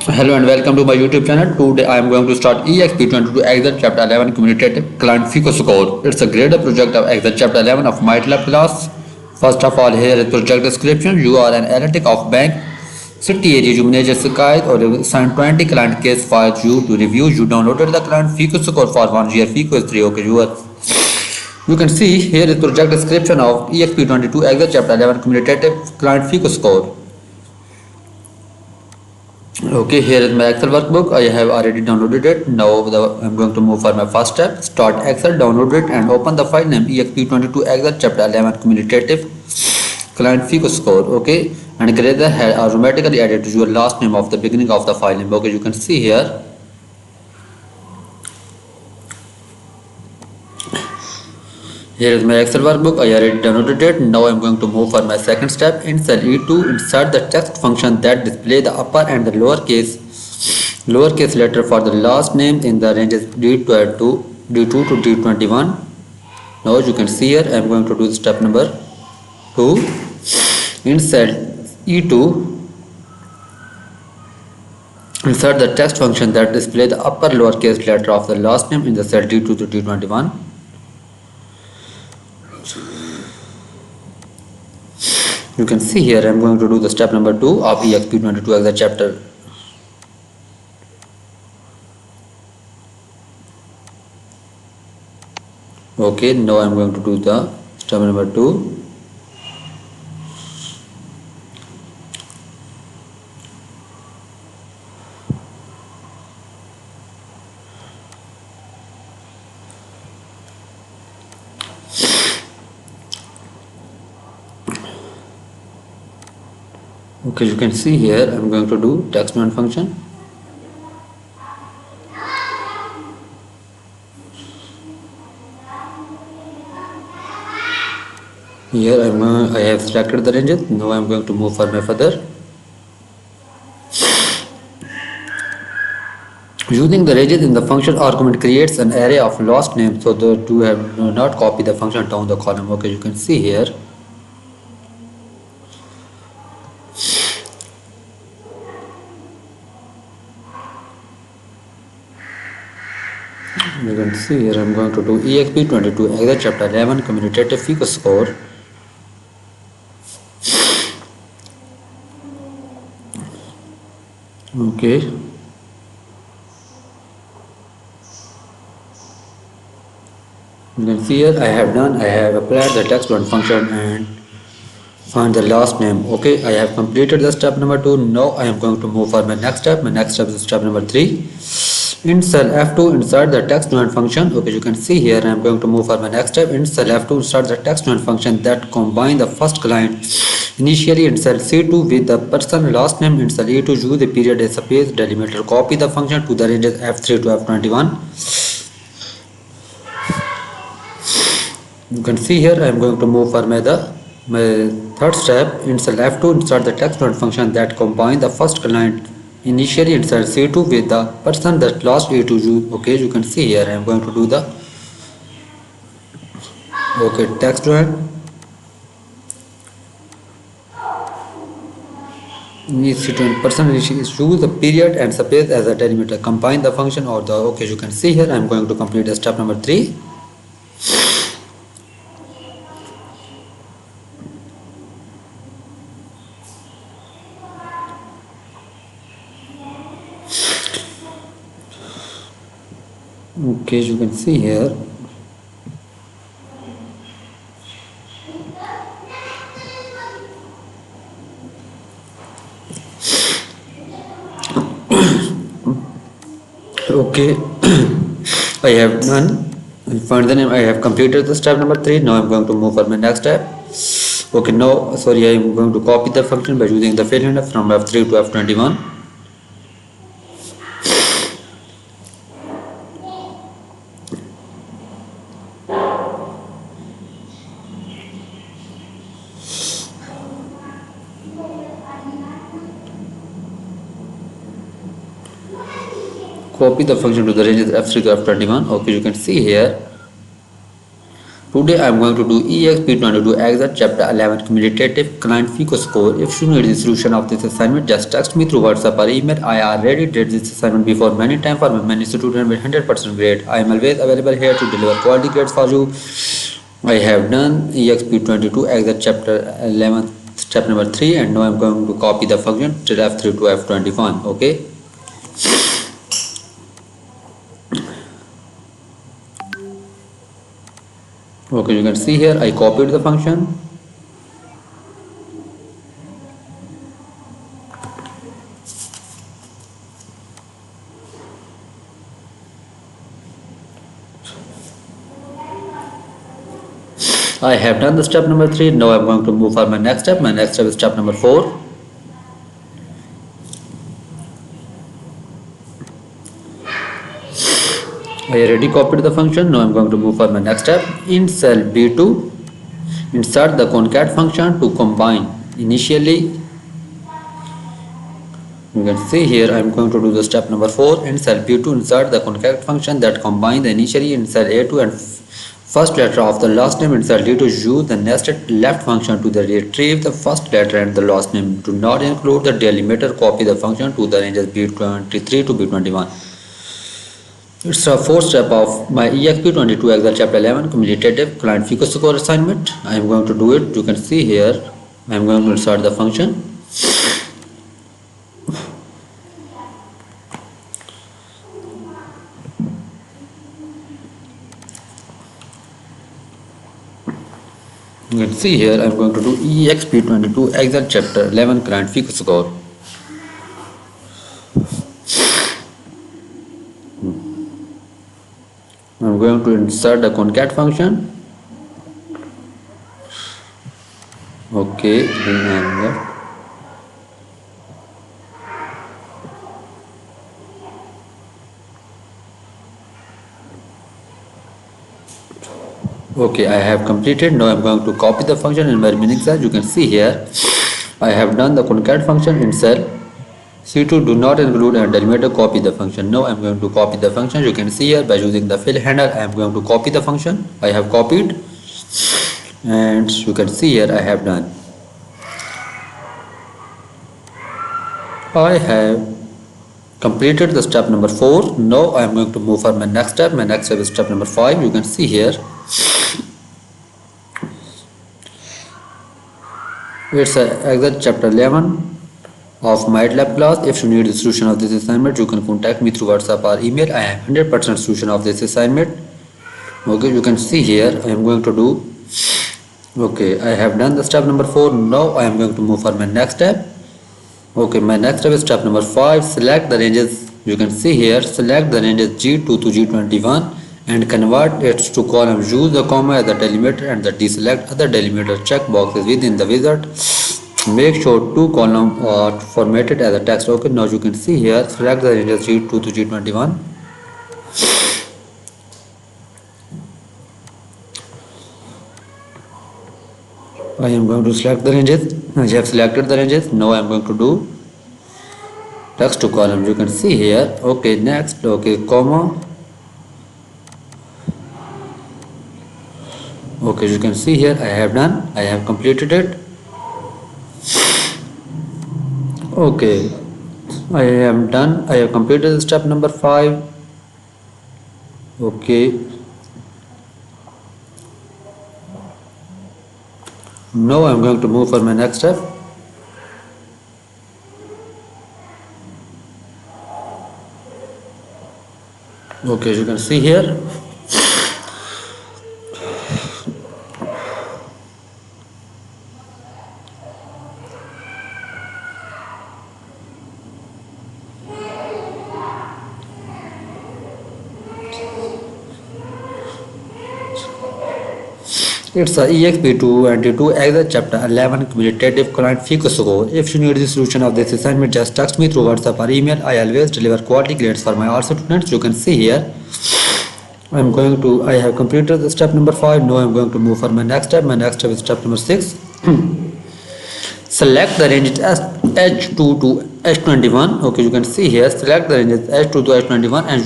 Hello and welcome to my YouTube channel. Today I am going to start EXP22 Excel Chapter 11 Commutative Client FICO Score. It's a graded project of Excel Chapter 11 of MATLAB class. First of all, here is project description. You are an analytic of bank city area. You manage a Sky or assign 20 client case files you to review. You downloaded the client FICO Score for 1 year. FICO is 3. Okay, you can see here is project description of EXP22 Excel Chapter 11 Commutative Client FICO Score. Okay, here is my Excel workbook. I have already downloaded it. Now I'm going to move for my first step. Start Excel, download it and open the file name exp22 Excel chapter 11 cumulative client FICO score. Okay, and Grader has automatically added your last name of the beginning of the file name. Okay, you can see here. Here is my Excel workbook. I already downloaded it. Now I am going to move for my second step. In cell E2, insert the text function that display the upper and the lowercase letter for the last name in the ranges D2 to D21. Now you can see here I am going to do step number 2. In cell E2, insert the text function that display the upper lowercase letter of the last name in the cell D2 to D21. You can see here I am going to do the step number 2 of EXP22 Excel chapter. Okay, now I am going to do the step number 2. Okay, you can see here I am going to do text function. Here I have selected the ranges. Now I am going to move for my further. Using the ranges in the function argument creates an array of last names so that you have not copy the function down the column. Okay, you can see here. You can see here I am going to do EXP22 Excel chapter 11 commutative FICO score. Okay. You can see here I have applied the text function and find the last name. Okay, I have completed the step number 2. Now I am going to move for my next step. My next step is step number 3. In cell F2, insert the text function. Okay, you can see here I am going to move for my next step. In cell F2, insert the text function that combine the first client initially in cell C2 with the person last name in cell E2. Use the period as space delimiter. Copy the function to the ranges F3 to F21. You can see here I am going to move for my third step. In cell F2, insert the text function that combine the first client initially insert C2 with the person that last E2 use. Okay, you can see here I am going to do the text person use the period and space as a delimiter. Combine the function or the you can see here I am going to complete the step number 3. Okay, you can see here okay I have done find the name. I have completed the step number 3. Now I am going to move for my next step. Okay, now I am going to copy the function by using the failure from F3 to F21. Copy the function to the ranges F3 to F21. Okay, you can see here Today I am going to do EXP22 Exit Chapter 11 Cumulative Client FICO Score. If you need the solution of this assignment, just text me through WhatsApp or email. I already did this assignment before many times for many students with 100% grade. I am always available here to deliver quality grades for you. I have done EXP22 Exit Chapter 11 step number 3 and now I am going to copy the function till F3 to F21. Okay. Okay, you can see here I copied the function. I have done the step number 3. Now I am going to move for my next step. My next step is step number 4. I already copied the function. Now I am going to move for my next step. In cell B2, insert the concat function to combine. Initially, you can see here I am going to do the step number 4. In cell B2, insert the concat function that combine the initially in cell A2 and first letter of the last name in cell D2. Use the nested left function to retrieve the first letter and the last name. Do not include the delimiter. Copy the function to the ranges B23 to B21. It's the fourth step of my EXP22 Excel chapter 11 cumulative client FICO score assignment. I am going to do it. You can see here I am going to insert the function. You can see here I am going to do EXP22 Excel chapter 11 client FICO score. I am going to insert the concat function. Okay, okay, I have completed. Now I am going to copy the function in my remaining cell. You can see here I have done the concat function in cell C2. Do not include a delimiter. Copy the function. Now I am going to copy the function. You can see here by using the fill handle I am going to copy the function. I have copied and you can see here I have done. I have completed the step number 4. Now I am going to move for my next step. My next step is step number 5. You can see here it's Excel chapter 11 of MATLAB class. If you need the solution of this assignment, you can contact me through WhatsApp or email. I have 100% solution of this assignment. Okay, you can see here I am going to do. Okay, I have done the step number 4. Now I am going to move for my next step. Okay, my next step is step number 5. Select the ranges. You can see here select the ranges G2 to G21 and convert it to column. Use the comma as the delimiter and the deselect other delimiter check boxes within the wizard. Make sure 2 columns are formatted as a text. Okay, now you can see here select the ranges G2 to G21. I am going to select the ranges. I have selected the ranges. Now I am going to do text to column. You can see here. Okay, next. Okay, comma. Okay, you can see here I have done. I have completed it. Okay, I am done. I have completed step number 5. Okay. Now I am going to move for my next step. Okay, you can see here. It's a EXP22 Excel chapter 11 cumulative client FICO score. If you need the solution of this assignment, just text me through WhatsApp or email. I always deliver quality grades for my all students. You can see here I have completed the step number 5. Now I am going to move for my next step. My next step is step number 6. Select the ranges H2 to H21. Okay, you can see here select the ranges H2 to H21 and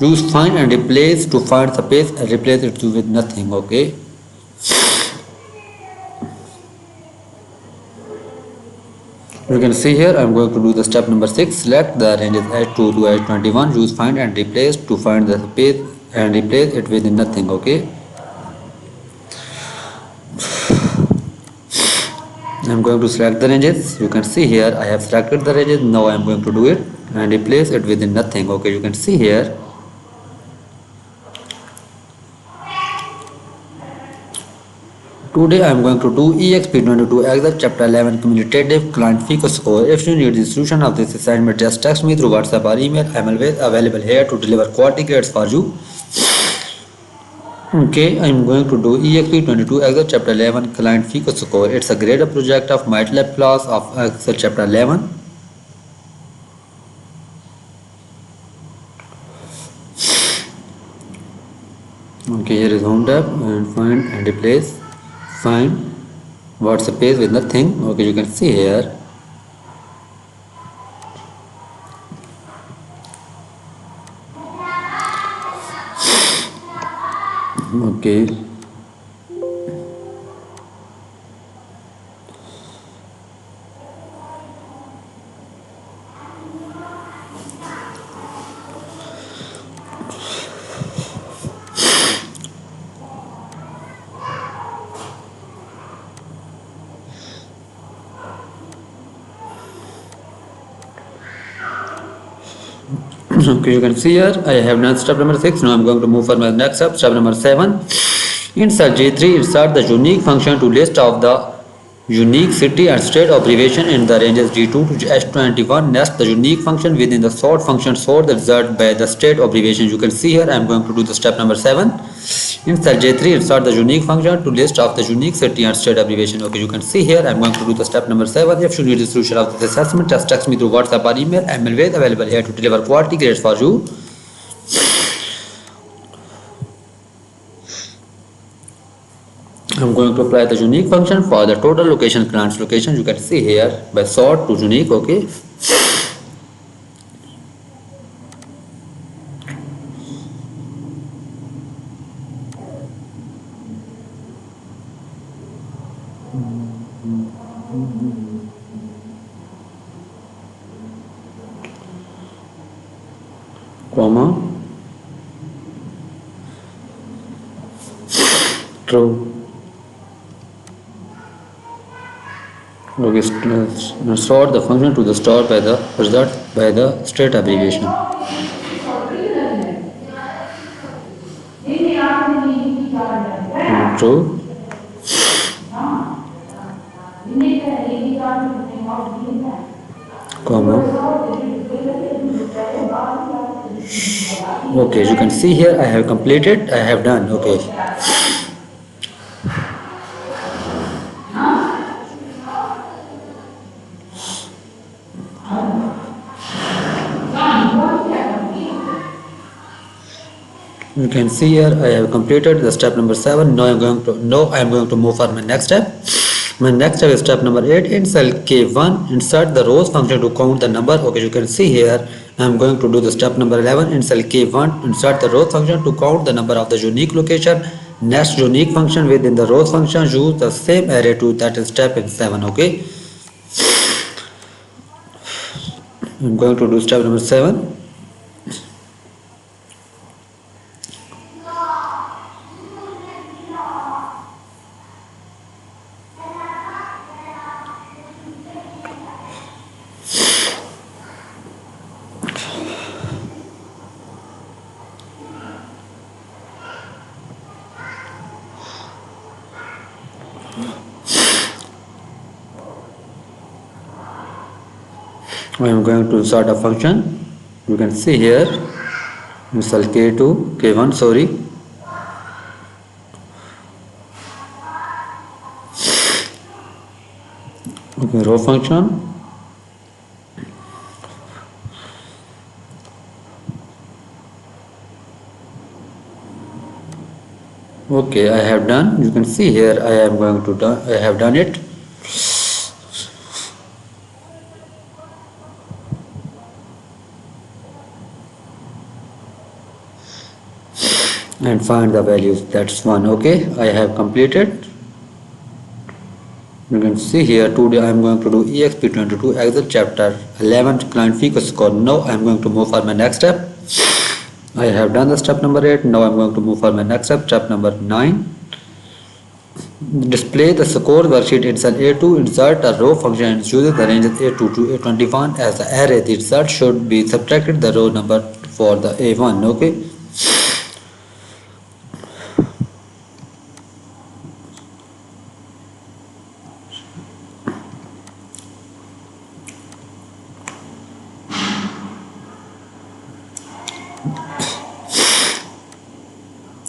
Use find and replace to find space and replace it with nothing. Okay. You can see here I am going to do the step number 6. Select the ranges H2 to H21. Use find and replace to find the space and replace it with nothing. Okay. I am going to select the ranges. You can see here I have selected the ranges. Now I am going to do it and replace it with nothing. Okay. You can see here. Today I am going to do EXP22 Excel Chapter 11 Cumulative Client FICO Score. If you need the solution of this assignment, just text me through WhatsApp or email. I am always available here to deliver quality grades for you. Okay, I am going to do EXP22 Excel Chapter 11 Client FICO Score. It's a graded project of MATLAB class of Excel Chapter 11. Okay, here is home tab and find and replace. Find what's the page with nothing. Okay, you can see here. Okay. Okay, you can see here I have done step number 6. Now I'm going to move for my next step. Step number 7. In cell G3, insert the unique function to list of the unique city and state abbreviation in the ranges D2 to H21. Next, the unique function within the sort function sort the result by the state abbreviation. You can see here I am going to do the step number 7. In cell J3, insert the unique function to list of the unique city and state abbreviation. Okay, you can see here I am going to do the step number 7. If you need the solution of this assessment, just text me through WhatsApp or email. I am always available here to deliver quality grades for you. I'm going to apply the unique function for the total location client's location. You can see here by sort to unique. Okay. Comma true. Okay, sort the function to the store by the result by the state abbreviation. True. Comma. Okay, you can see here I have completed. I have done. Okay. You can see here I have completed the step number 7. Now I am going to move for my next step. My next step is step number 8. In cell K1, insert the rows function to count the number. Okay, you can see here I am going to do the step number 11. In cell K1, insert the rows function to count the number of the unique location. Next unique function within the rows function, use the same array to that is step in 7. Okay, I am going to do step number 7. I am going to insert a function. You can see here in cell K2, K1, sorry. Okay, row function. Okay, I have done. You can see here I am going to done. I have done it. and find the values. That's 1. Okay, I have completed. You can see here today I am going to do EXP22 Excel chapter 11 client fee score. Now I am going to move for my next step. I have done the step number 8. Now I am going to move for my next step, step number 9. Display the score worksheet in cell A2. Insert a row function and uses the ranges A2 to A21 as the array. The result should be subtracted the row number for the A1. Okay.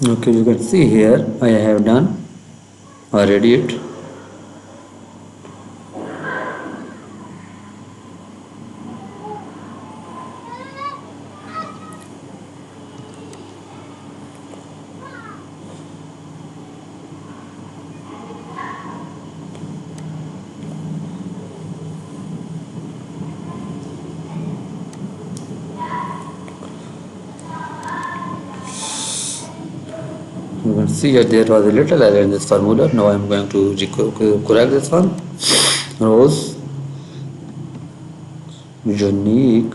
Okay, you can see here I have done already it. You can see here there was a little error in this formula. Now I am going to correct this one. Rows unique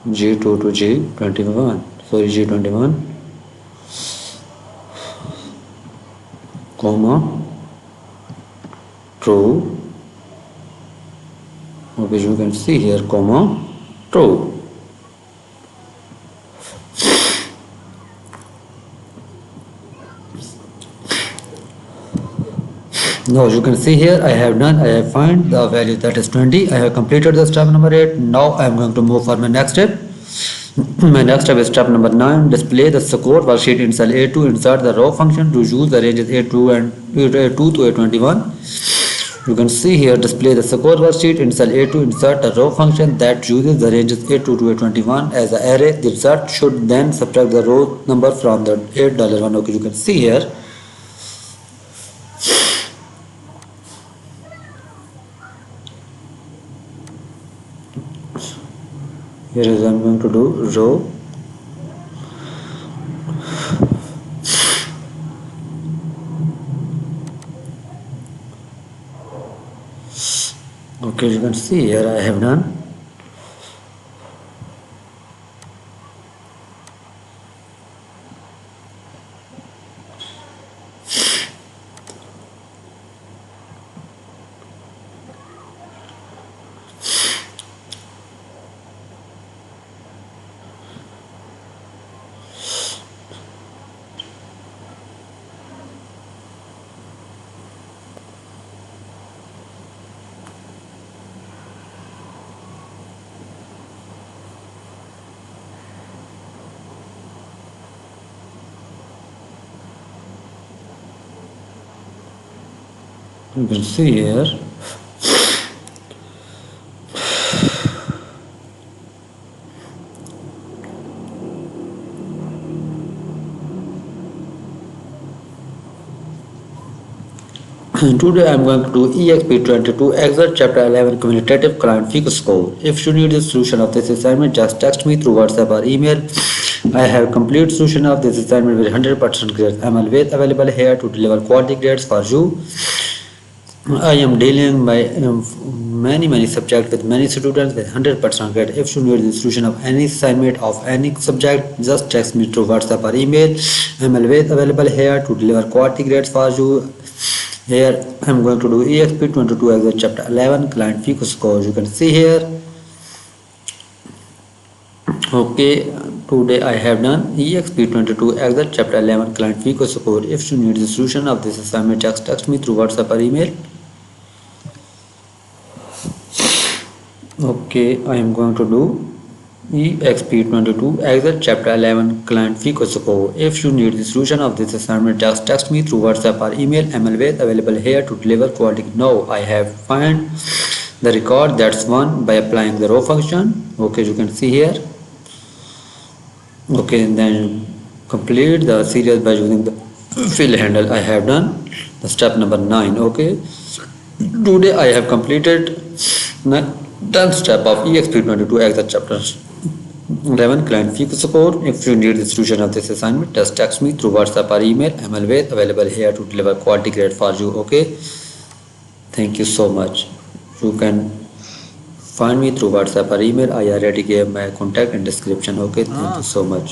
G2 to G21. Sorry, G21 comma true. Okay, you can see here comma true. Now you can see here I have find the value that is 20. I have completed the step number 8. Now I am going to move for my next step. My next step is step number 9. Display the score worksheet in cell A2. Insert the row function to use the ranges A2 and A2 to A21. You can see here display the score worksheet in cell A2. Insert the row function that uses the ranges A2 to A21 as the array. The result should then subtract the row number from the $8.1. Okay, you can see here. Here is I am going to do row okay, you can see here I have done. You can see here today I am going to do EXP22 Excel chapter 11 cumulative client fee score. If you need the solution of this assignment, just text me through WhatsApp or email. I have complete solution of this assignment with 100% grades. I am always available here to deliver quality grades for you. I am dealing by many subjects with many students with 100% grade. If you need the solution of any assignment of any subject, just text me through WhatsApp or email. I am always available here to deliver quality grades for you. Here I am going to do EXP22 Excel chapter 11 client fee score. You can see here. Okay, today I have done EXP22 Excel chapter 11 client fee score. If you need the solution of this assignment, just text me through WhatsApp or email. Okay, I am going to do EXP22 Excel chapter 11 client fee score. If you need the solution of this assignment, just text me through WhatsApp or email. I am always available here to deliver quality. Now I have find the record that's one by applying the row function. Okay, you can see here. Okay, and then complete the series by using the fill handle. I have done the step number 9. Okay, today I have completed the 10th step of EXP22 Excel chapter 11. Client fee support. If you need the solution of this assignment, just text me through WhatsApp or email. I'm always available here to deliver quality grade for you. Okay. Thank you so much. You can find me through WhatsApp or email. I already gave my contact in description. Okay. Thank you so much.